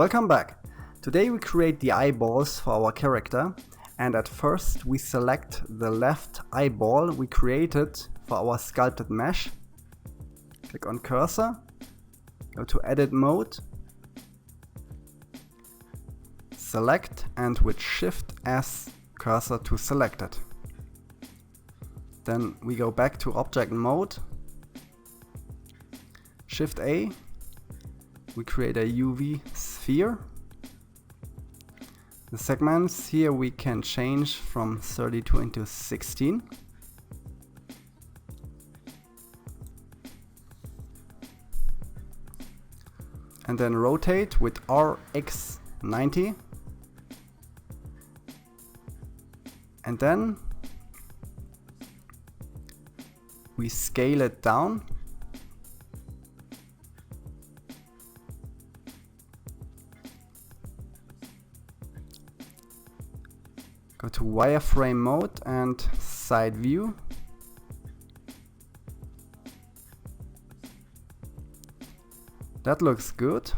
Welcome back. Today we create the eyeballs for our character, and at first we select the left eyeball we created for our sculpted mesh. Click on cursor, go to edit mode, select, and with Shift S cursor to selected. Then we go back to object mode, Shift A, we create a UV sphere. The segments here we can change from 32 into 16. And then rotate with RX90. And then we scale it down. Go to wireframe mode and side view. That looks good.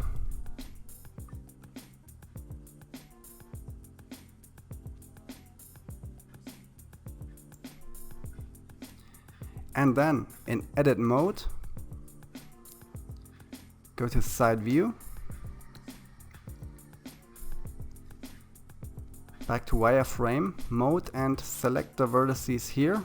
And then in edit mode, go to side view, back to wireframe mode and select the vertices here.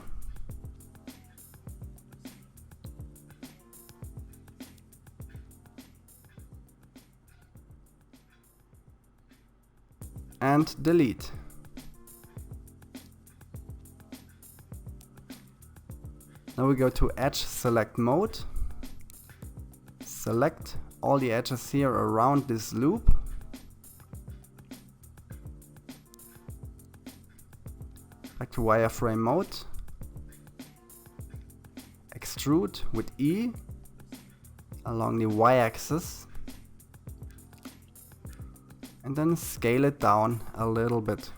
And delete. Now we go to edge select mode. Select all the edges here around this loop. Back to wireframe mode. Extrude with E along the y-axis. And then scale it down a little bit.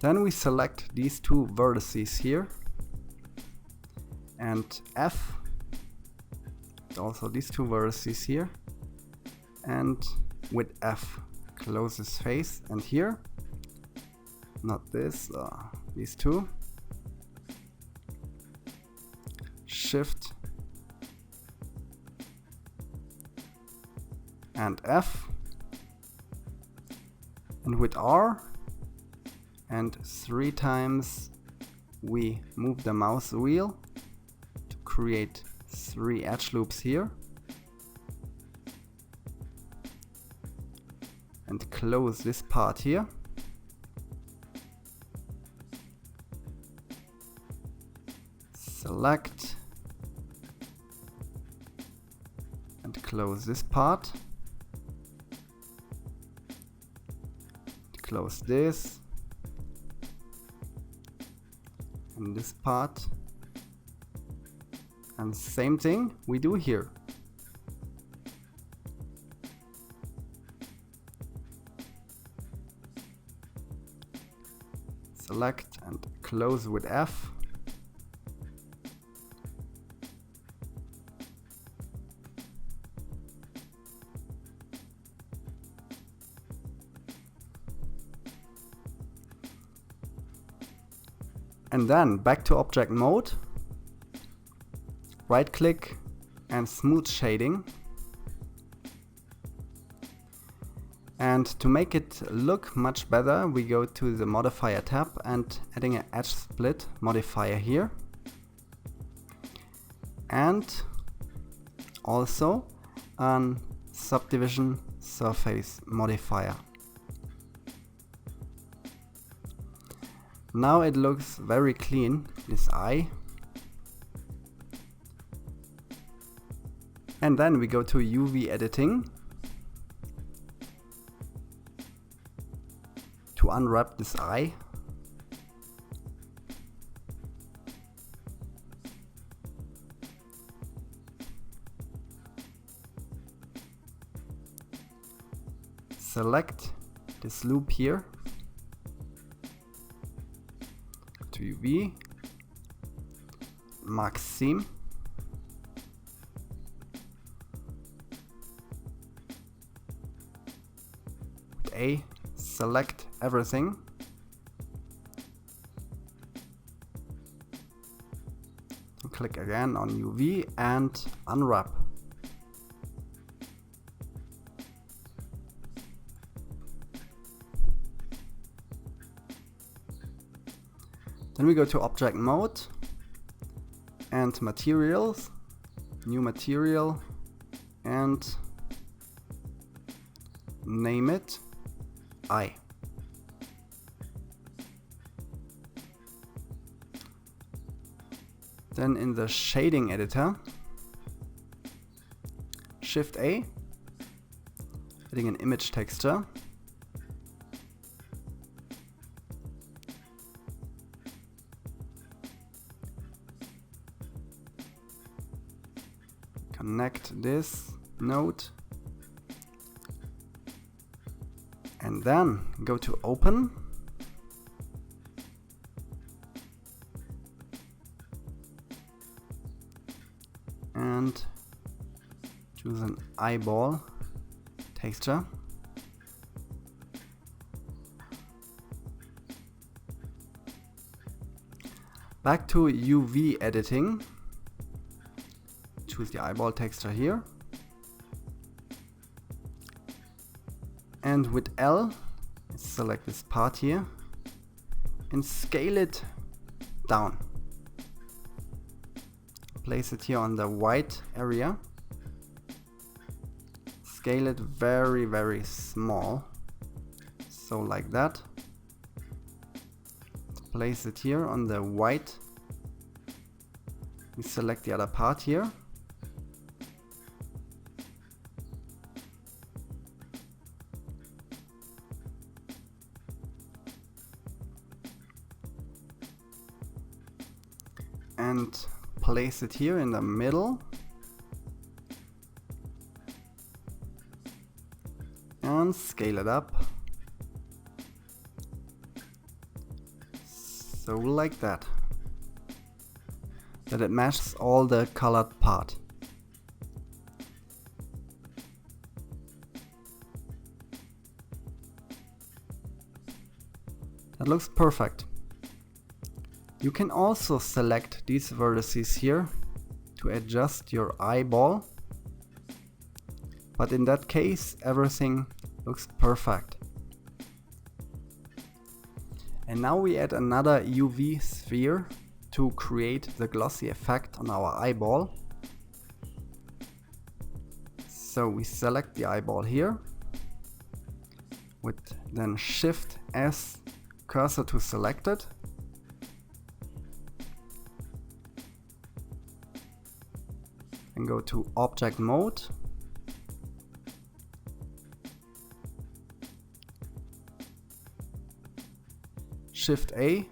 Then we select these two vertices here and F, also these two vertices here, and with F close this face, and here, not this, these two, Shift and F, and with R and 3 times we move the mouse wheel to create 3 edge loops here and close this part here. Select and close this part. Close this. In this part, and same thing we do here. Select and close with F. And then back to object mode, right click and smooth shading. And to make it look much better, we go to the modifier tab and adding an edge split modifier here. And also a subdivision surface modifier. Now it looks very clean, this eye. And then we go to UV editing to unwrap this eye. select this loop here, to UV, max seam, with A, select everything, and click again on UV and unwrap. Then we go to object mode and materials, new material, and name it I. Then in the shading editor, Shift A, adding an image texture. Connect this node and then go to open and choose an eyeball texture. Back to UV editing. Choose the eyeball texture here, and with L select this part here and scale it down. Place it here on the white area, scale it very, very small, so like that. Place it here on the white. We select the other part here. And place it here in the middle and scale it up, so like that, that it matches all the colored part. That looks perfect. You can also select these vertices here to adjust your eyeball, but in that case everything looks perfect. And now we add another UV sphere to create the glossy effect on our eyeball. So we select the eyeball here with then Shift S cursor to selected. And go to object mode, Shift A,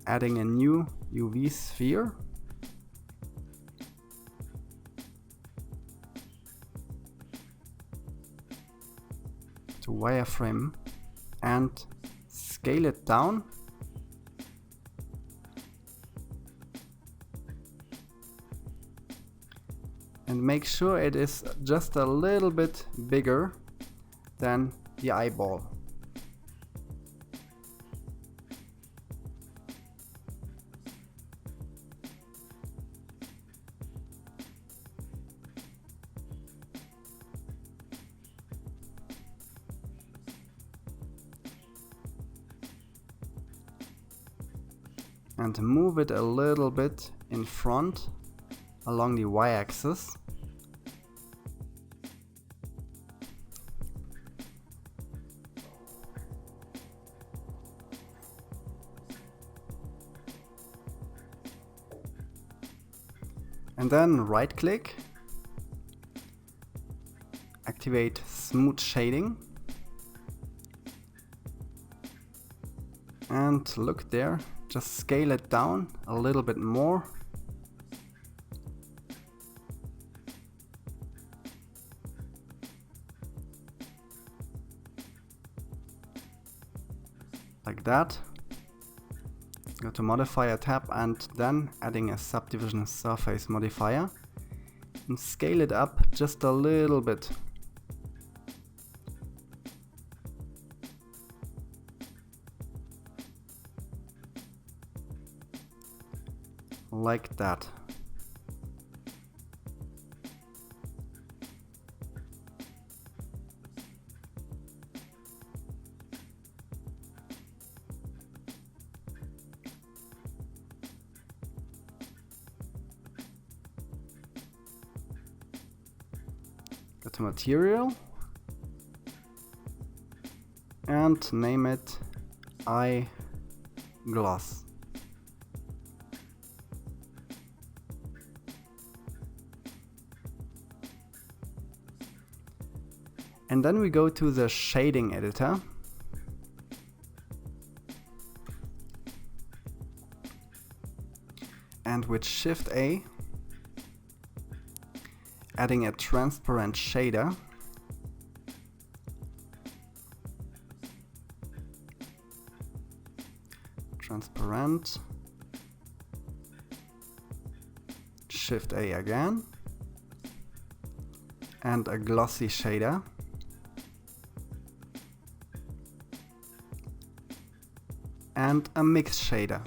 adding a new UV sphere, to wireframe and scale it down. And make sure it is just a little bit bigger than the eyeball. And move it a little bit in front along the y-axis. And then right click, activate smooth shading, and look there, just scale it down a little bit more. like that. Go to Modifier tab and then adding a Subdivision Surface modifier and scale it up just a little bit. Like that. Go to Material and name it Eye Gloss. And then we go to the shading editor and with Shift A, adding a transparent shader, transparent, Shift A again, and a glossy shader. And a mix shader.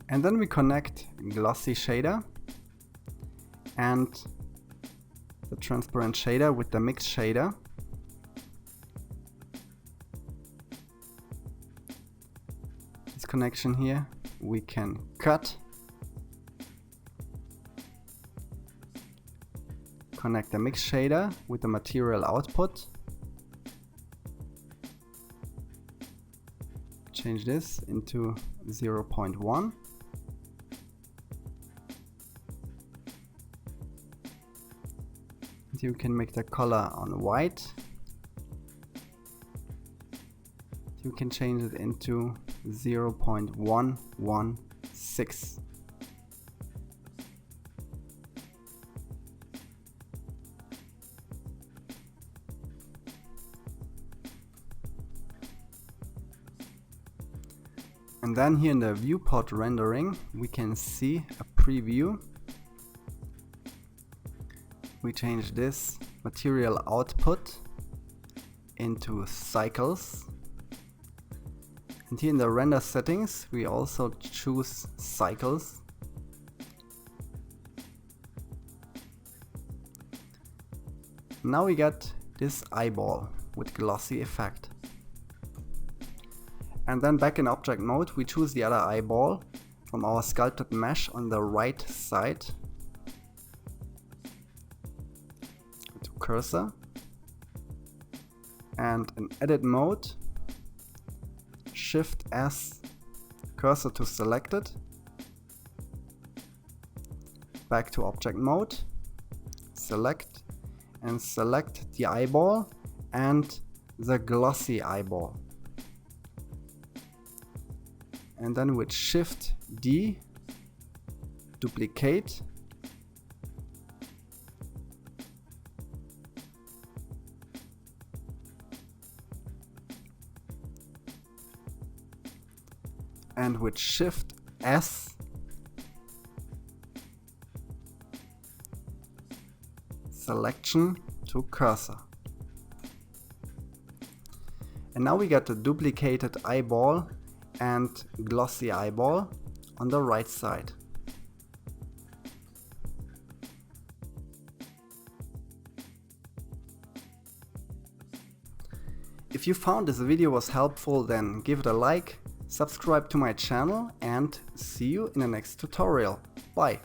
And then we connect glossy shader and the transparent shader with the mix shader. Connection here we can cut, connect the mix shader with the material output, change this into 0.1, you can make the color on white, you can change it into 0.116. And then here in the viewport rendering we can see a preview. We change this material output into cycles. And here in the render settings, we also choose cycles. Now we get this eyeball with glossy effect. And then back in object mode, we choose the other eyeball from our sculpted mesh on the right side. Go to cursor. And in edit mode, Shift S, cursor to selected, back to object mode, select and select the eyeball and the glossy eyeball. And then with Shift D, duplicate, and with Shift S, selection to cursor. And now we get a duplicated eyeball and glossy eyeball on the right side. If you found this video was helpful, then give it a like, subscribe to my channel and see you in the next tutorial. Bye!